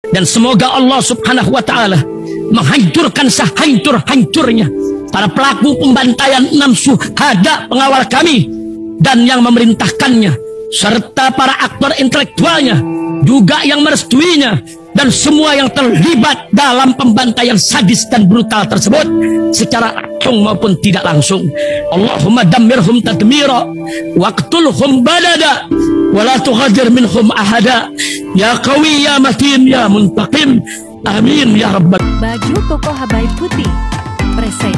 Dan semoga Allah subhanahu wa ta'ala menghancurkan sehancur-hancurnya para pelaku pembantaian 6 syuhada pengawal kami dan yang memerintahkannya, serta para aktor intelektualnya juga yang merestuinya, dan semua yang terlibat dalam pembantaian sadis dan brutal tersebut secara langsung maupun tidak langsung. Allahumma dammirhum tadmira waqtulhum badada wala tughadir minhum ahada ya qawi ya matin ya muntaqim amin ya rabbal. Baju koko Habaib putih present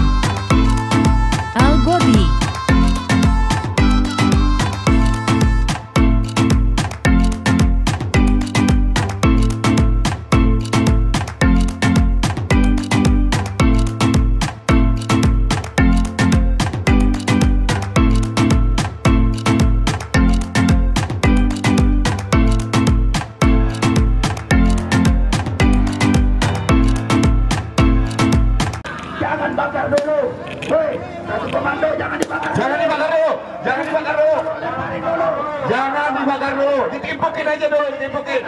Al Godi. Ditimpukin aja dulu, ditimpukin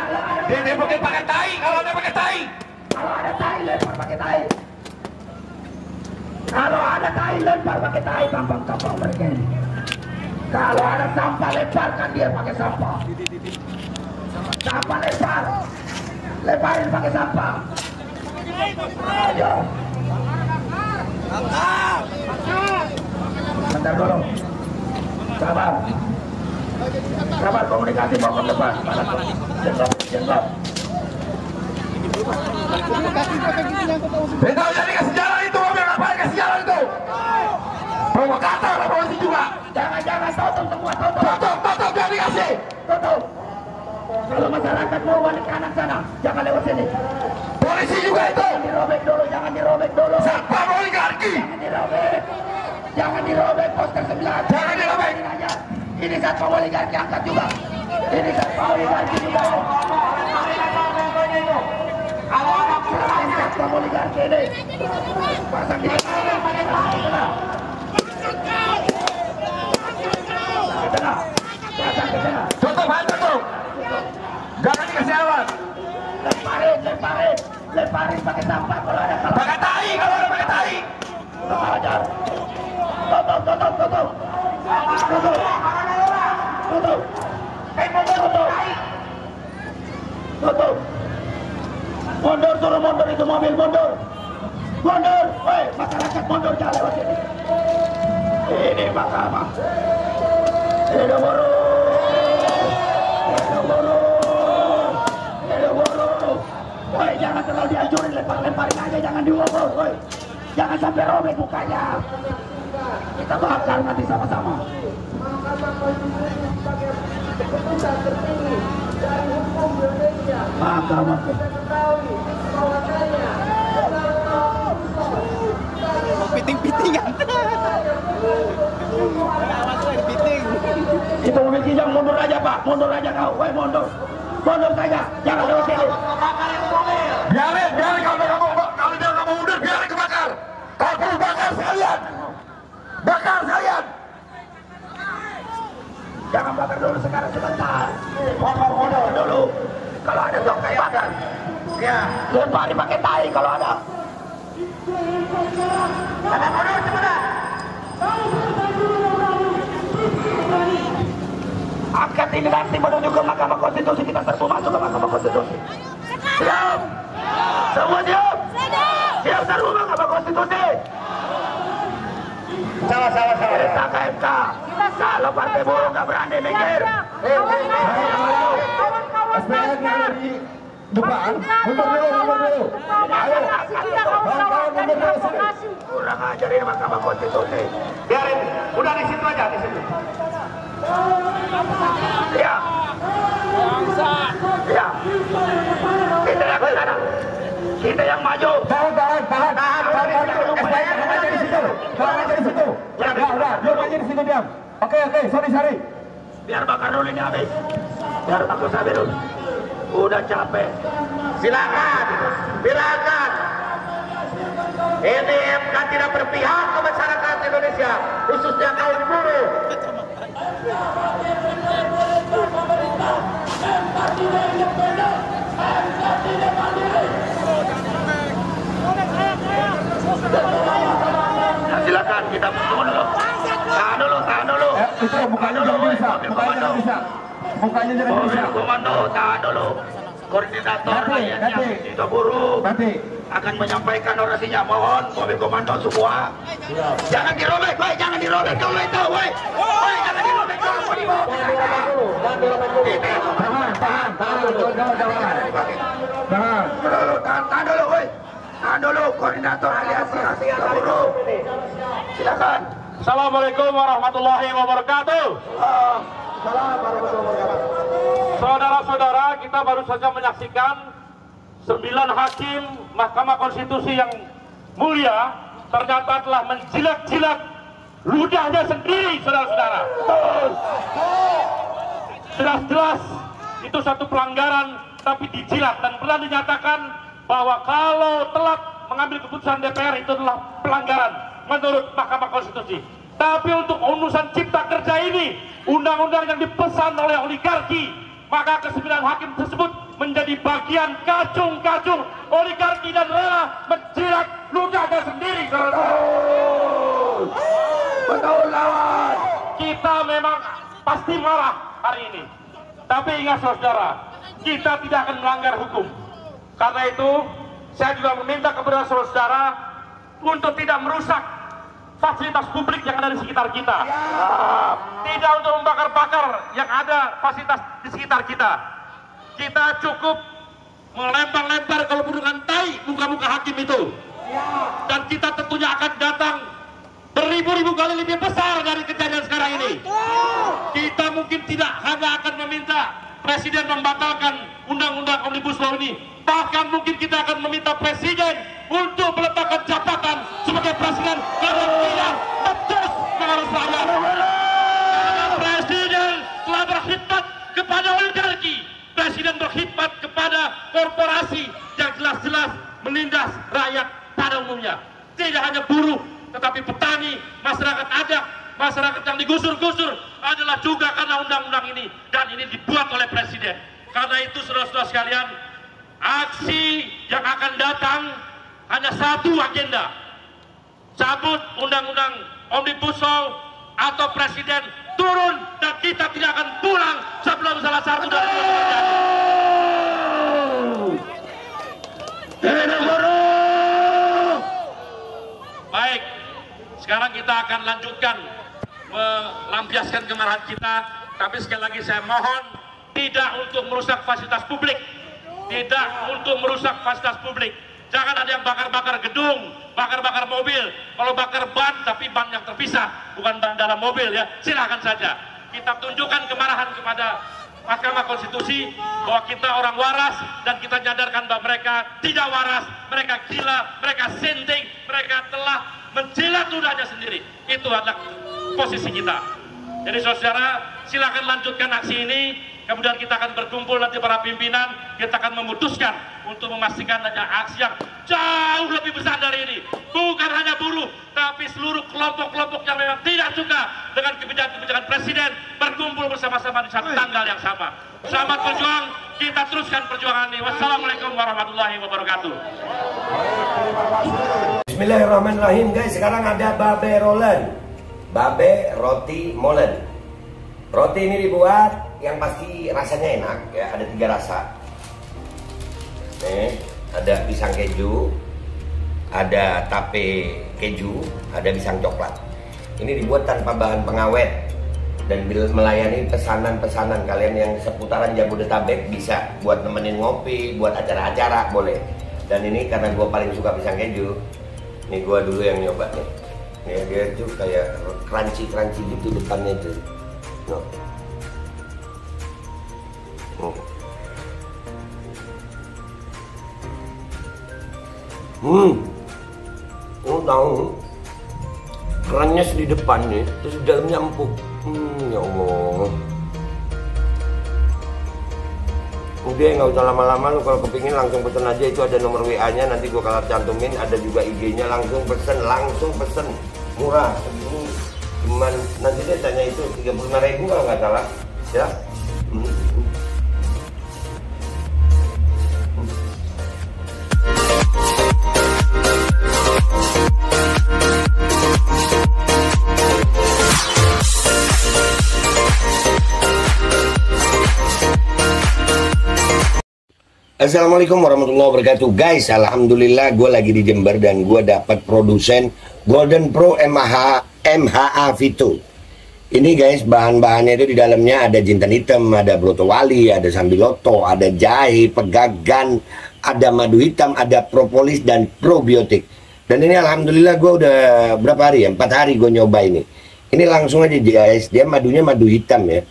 pakai tai. Kalau ada pakai tai, kalau ada tai lempar pakai tai. Kalau ada tai lempar pakai tai, gampang mereka ini. Kalau ada sampah lemparkan dia pakai sampah. Sampah lemparin pakai sampah. Ayo. Bentar dulu. Sabar komunikasi mau ke depan. Jengkok. Bentau jadi kasih jalan itu, mobil ngapain kasih jalan itu? Provokator lah polisi juga. Jangan tutup semua, tutup jangan dikasih. Tutup. Kalau masyarakat mau balik kanan sana, jangan lewat sini. Polisi juga itu. Jangan dirobek dulu. Siapa oligarki? Jangan dirobek poster sebelah. Jangan dirobek. Ini satpam oligarki angkat juga. Ini satpam oligarki juga. Kalau ada kurang satpam oligarki ini, pasang di tengah. Tutup, tutup. Jangan dikasih awan. Lemparin pakai sampah kalau ada. Pakai tai, kalau ada pakai tai. Kurang ajar. Tutup. Tutup. Mundur, suruh mundur itu mobil, mundur. Woi, masyarakat mundur, jangan lewat sini. Ini mahkamah. Hidup buruh. Woi, jangan terlalu dihancurin, lemparin aja, jangan diobor, woi. Jangan sampai robek mukanya. Kita bakar nanti sama-sama. Mahkamah. Piting-pitingan. Itu mobil kijang, mundur aja Pak, mundur aja kau, woi mundur saja, jangan lewat sini. Biarin kalau dia nggak mau mundur, biarin kebakar. Kalau perlu bakar sekalian. Jangan bakar dulu sekarang, sebentar. Mundur dulu. Kalau ada tongkai bakar. Ya. Lemparin pakai tai kalau ada. Ada mundur cepat. Angkat ini nanti menuju ke Mahkamah Konstitusi, kita serbu masuk ke Mahkamah Konstitusi. Siap? Semua siap? Siap serbu Mahkamah Konstitusi. Salah. Kita ke MK. Kalau partai buruh nggak berani minggir. SPN dari depan. Mundur dulu. Ayo. Mundur dulu sini. Kurang ajar ini Mahkamah Konstitusi. Biarin. Udah di situ aja, di situ. Ya. Kita yang ke sana. Kita yang maju. Tahan. SPN aja di situ. Udah. Diam aja di situ, diam. Oke, sorry. Biar bakar dulu ini habis. Biar bagus habis dulu. Udah capek. Silakan. Ini MK tidak berpihak ke masyarakat Indonesia, khususnya kaum buruh. MK tidak Itu mukanya jangan bisa, mukanya jangan bisa. Mukanya jangan bisa. Komando, tahan dulu. Koordinator rakyatnya itu buruk akan menyampaikan orasinya. Mohon mobil komando semua jangan dirobek, woi, jangan dirobek dulu itu, woi, jangan dirobek dulu. Tahan dulu, woi, tahan dulu, koordinator aliansi itu buruk. Silakan. Assalamualaikum warahmatullahi wabarakatuh. Saudara-saudara, kita baru saja menyaksikan 9 hakim Mahkamah Konstitusi yang mulia ternyata telah menjilat-jilat ludahnya sendiri, saudara-saudara. Jelas-jelas itu satu pelanggaran, tapi dijilat dan pernah dinyatakan bahwa kalau telat mengambil keputusan DPR itu adalah pelanggaran menurut Mahkamah Konstitusi. Tapi untuk urusan cipta kerja ini, undang-undang yang dipesan oleh oligarki, maka ke-9 hakim tersebut menjadi bagian kacung-kacung oligarki dan rela menjilat ludahnya sendiri. Betul lawan. Kita memang pasti marah hari ini, tapi ingat saudara, kita tidak akan melanggar hukum. Karena itu saya juga meminta kepada saudara untuk tidak merusak fasilitas publik yang ada di sekitar kita, tidak untuk membakar-bakar yang ada fasilitas di sekitar kita. Kita cukup melempar-lempar kalau perlu dengan tai muka-muka hakim itu, dan kita tentunya akan datang beribu-ribu kali lebih besar dari kejadian sekarang ini. Kita mungkin tidak hanya akan meminta Presiden membatalkan undang-undang Omnibus Law ini, bahkan mungkin kita akan meminta Presiden untuk meletakkan jabatan sebagai Presiden karena tidak becus mengurus rakyat. Karena Presiden telah berkhidmat kepada oligarki, Presiden berkhidmat kepada korporasi yang jelas-jelas menindas rakyat pada umumnya. Tidak hanya buruh, tetapi petani, masyarakat adat, masyarakat yang digusur-gusur adalah juga karena undang-undang ini, dan ini dibuat oleh Presiden. Karena itu saudara-saudara sekalian, aksi yang akan datang hanya satu agenda: cabut undang-undang Omnibus Law atau Presiden turun, dan kita tidak akan pulang sebelum salah satu dari dua terjadi. Baik, sekarang kita akan lanjutkan melampiaskan kemarahan kita, tapi sekali lagi saya mohon tidak untuk merusak fasilitas publik, tidak untuk merusak fasilitas publik. Jangan ada yang bakar-bakar gedung, bakar-bakar mobil. Kalau bakar ban, tapi ban yang terpisah, bukan ban dalam mobil ya, silahkan saja. Kita tunjukkan kemarahan kepada Mahkamah Konstitusi bahwa kita orang waras, dan kita nyadarkan bahwa mereka tidak waras, mereka gila, mereka sinting, mereka telah menjilat ludahnya sendiri. Itu adalah posisi kita. Jadi saudara, silakan lanjutkan aksi ini. Kemudian kita akan berkumpul nanti para pimpinan, kita akan memutuskan untuk memastikan ada aksi yang jauh lebih besar dari ini. Bukan hanya buruh, tapi seluruh kelompok-kelompok yang memang tidak suka dengan kebijakan-kebijakan Presiden berkumpul bersama-sama di satu tanggal yang sama. Selamat berjuang, kita teruskan perjuangan ini. Wassalamualaikum warahmatullahi wabarakatuh. Bismillahirrahmanirrahim guys, sekarang ada babe rolen, babe roti molen. Roti ini dibuat yang pasti rasanya enak ya, ada 3 rasa. Nih, ada pisang keju, ada tape keju, ada pisang coklat. Ini dibuat tanpa bahan pengawet dan melayani pesanan-pesanan kalian yang seputaran Jabodetabek, bisa buat nemenin ngopi, buat acara-acara boleh. Dan ini karena gue paling suka pisang keju, nih gue dulu yang nyoba nih. Nih dia tuh kayak crunchy gitu depannya tuh. No. Tahu kerannya di depan nih, terus di dalamnya empuk. Ya Allah. Udah nggak usah lama-lama, lu kalau kepingin langsung pesen aja, itu ada nomor WA-nya, nanti gua kalau cantumin, ada juga IG-nya, langsung pesen, murah. Segini cuman nanti dia tanya itu 35.000 kalau nggak salah ya. Assalamualaikum warahmatullahi wabarakatuh. Guys, alhamdulillah gue lagi di Jember dan gue dapat produsen Golden Pro MHA Vito. Ini guys, bahan-bahannya itu di dalamnya ada jintan hitam, ada broto wali, ada sambiloto, ada jahe, pegagan, ada madu hitam, ada propolis dan probiotik. Dan ini alhamdulillah gue udah berapa hari ya? 4 hari gue nyoba ini. Ini langsung aja guys, dia madunya madu hitam ya.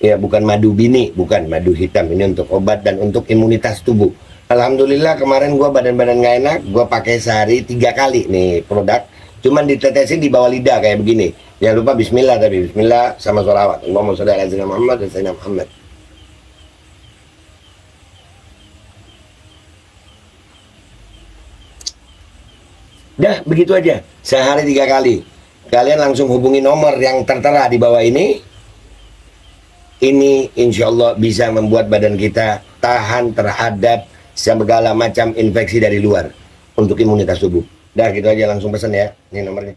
Ya bukan madu bini, bukan madu hitam. Ini untuk obat dan untuk imunitas tubuh. Alhamdulillah kemarin gue badan-badan gak enak, gue pakai sehari 3 kali nih produk. Cuman ditetesin di bawah lidah kayak begini. Jangan lupa bismillah, tapi bismillah sama sholawat. Allahumma sholli ala sayyidina Muhammad dan sayyidina Muhammad. Dah begitu aja, sehari 3 kali. Kalian langsung hubungi nomor yang tertera di bawah ini. Ini insya Allah bisa membuat badan kita tahan terhadap segala macam infeksi dari luar untuk imunitas tubuh. Dah gitu aja, langsung pesan ya, ini nomornya.